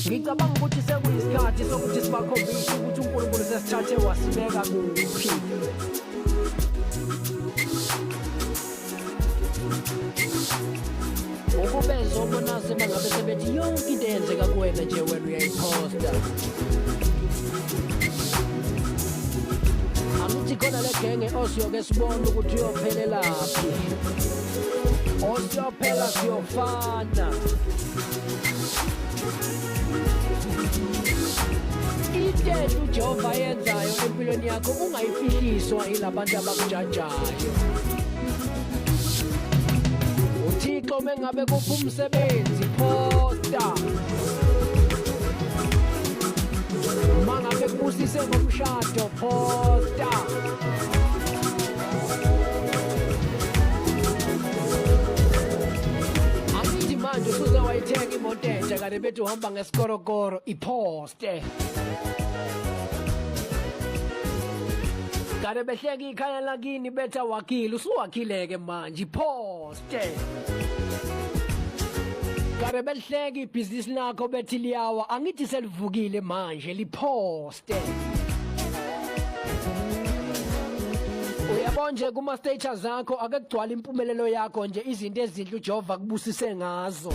ngicabanga ukuthi sekuyisikhathi sokuthi sibakhombise ukuthi uNkulunkulu sesithathe wasibeka kuphi. Ukubeza obonase bangabe sebethi yonke into eyenzeka kuwena nje wena uyayiphosta. Angithi khona le genge osiyoke sibone ukuthi uyophelelaphi. Osiyophela siyofana. Into uJehova yenzayo empilweni yakho ungayifihliswa yilabantu abakujajayo. Uthixo mengabe kupha umsebenzi posta. Mangabe kubusise ngomshado posta. Angithi manje usuze wayithenga imoto entsha kade bethi uhamba ngesikorokoro iposte. Kade behleka ikhaya lakini betha wakile usuwakhileke manje iposte. Kade behleka ibhizinisi lakho bethi liyawa angithi selivukile manje liposte. Uyabona nje kuma status zakho ake kugcwala impumelelo yakho nje izinto ezinhle uJehova kubusise ngazo.